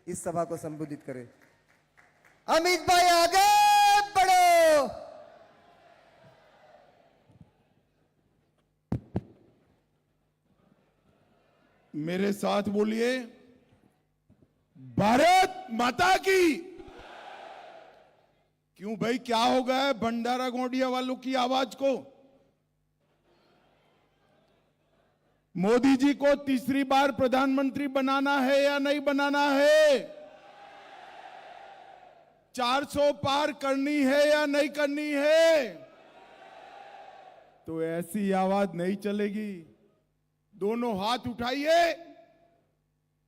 इस सभा को संबोधित करें। अमित भाई आगे बढ़ो। मेरे साथ बोलिए, भारत माता की। क्यों भाई, क्या हो गया है भंडारा गोंडिया वालों की आवाज को? मोदी जी को तीसरी बार प्रधानमंत्री बनाना है या नहीं बनाना है? 400 पार करनी है या नहीं करनी है? तो ऐसी आवाज नहीं चलेगी। दोनों हाथ उठाइए,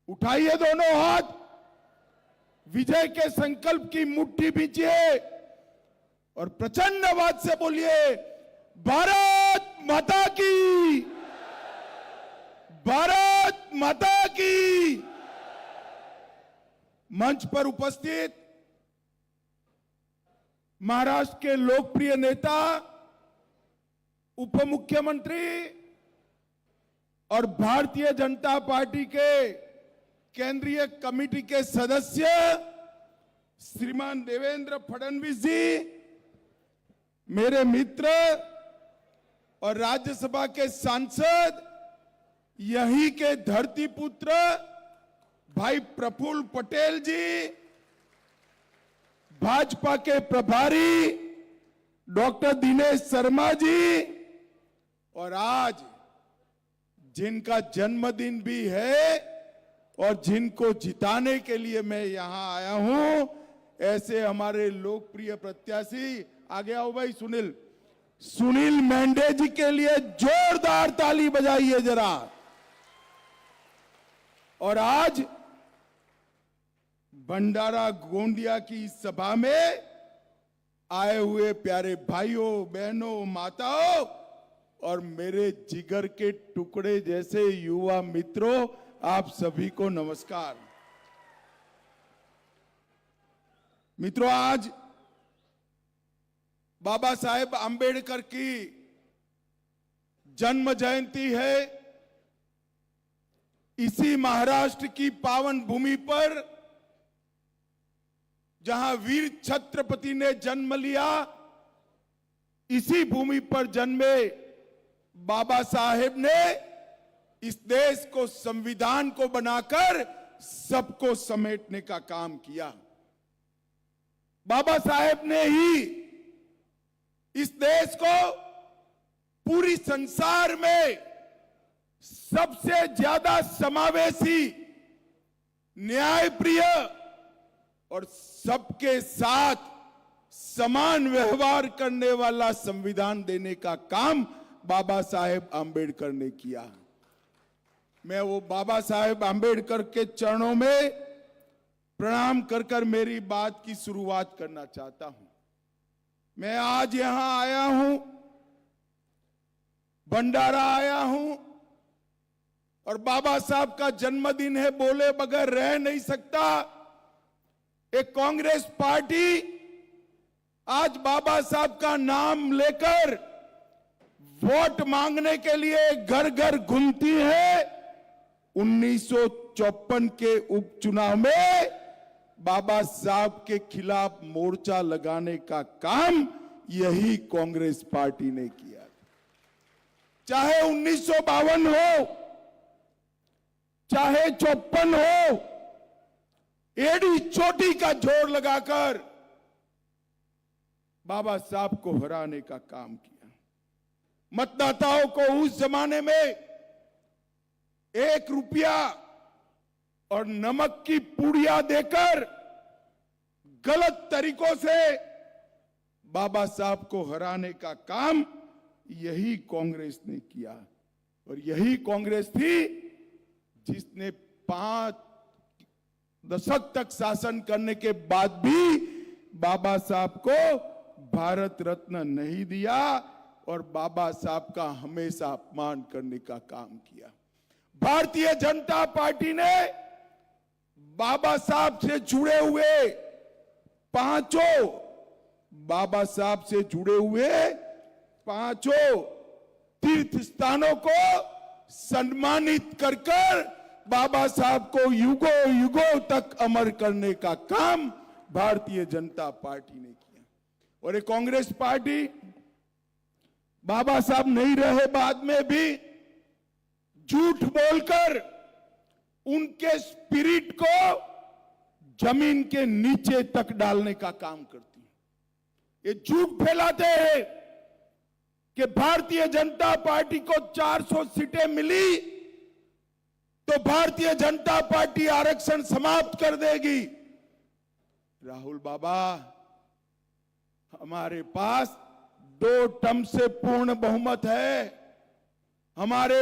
उठाइए दोनों हाथ, विजय के संकल्प की मुट्ठी बींचिए और प्रचंड आवाज से बोलिए, भारत माता की, भारत माता की। मंच पर उपस्थित महाराष्ट्र के लोकप्रिय नेता, उप मुख्यमंत्री और भारतीय जनता पार्टी के केंद्रीय कमेटी के सदस्य श्रीमान देवेंद्र फडणवीस जी, मेरे मित्र और राज्यसभा के सांसद, यहीं के धरती पुत्र भाई प्रफुल्ल पटेल जी, भाजपा के प्रभारी डॉक्टर दिनेश शर्मा जी, और आज जिनका जन्मदिन भी है और जिनको जिताने के लिए मैं यहां आया हूं, ऐसे हमारे लोकप्रिय प्रत्याशी, आगे आओ भाई सुनील मेंढे जी के लिए जोरदार ताली बजाइए जरा। और आज भंडारा गोंदिया की सभा में आए हुए प्यारे भाइयों, बहनों, माताओं और मेरे जिगर के टुकड़े जैसे युवा मित्रों, आप सभी को नमस्कार। मित्रों, आज बाबा साहेब आंबेडकर की जन्म जयंती है। इसी महाराष्ट्र की पावन भूमि पर जहां वीर छत्रपति ने जन्म लिया, इसी भूमि पर जन्मे बाबा साहेब ने इस देश को, संविधान को बनाकर सबको समेटने का काम किया। बाबा साहेब ने ही इस देश को पूरी संसार में सबसे ज्यादा समावेशी, न्यायप्रिय और सबके साथ समान व्यवहार करने वाला संविधान देने का काम बाबा साहेब आंबेडकर ने किया। मैं वो बाबा साहेब आंबेडकर के चरणों में प्रणाम कर मेरी बात की शुरुआत करना चाहता हूं। मैं आज यहां आया हूं, भंडारा आया हूं, और बाबा साहब का जन्मदिन है, बोले बगैर रह नहीं सकता। एक कांग्रेस पार्टी आज बाबा साहब का नाम लेकर वोट मांगने के लिए घर घर घूमती है। 1954 के उपचुनाव में बाबा साहब के खिलाफ मोर्चा लगाने का काम यही कांग्रेस पार्टी ने किया। चाहे 1952 हो, चाहे 54 हो, एड़ी चोटी का जोर लगाकर बाबा साहब को हराने का काम किया। मतदाताओं को उस जमाने में 1 रुपया और नमक की पुड़िया देकर गलत तरीकों से बाबा साहब को हराने का काम यही कांग्रेस ने किया। और यही कांग्रेस थी जिसने 5 दशक तक शासन करने के बाद भी बाबा साहब को भारत रत्न नहीं दिया और बाबा साहब का हमेशा अपमान करने का काम किया। भारतीय जनता पार्टी ने बाबा साहब से जुड़े हुए बाबा साहब से जुड़े हुए 5 तीर्थ स्थानों को सम्मानित कर बाबा साहब को युगों युगों तक अमर करने का काम भारतीय जनता पार्टी ने किया। और ये कांग्रेस पार्टी बाबा साहब नहीं रहे बाद में भी झूठ बोलकर उनके स्पिरिट को जमीन के नीचे तक डालने का काम करती है। ये झूठ फैलाते हैं कि भारतीय जनता पार्टी को 400 सीटें मिली तो भारतीय जनता पार्टी आरक्षण समाप्त कर देगी। राहुल बाबा, हमारे पास 2 टर्म से पूर्ण बहुमत है। हमारे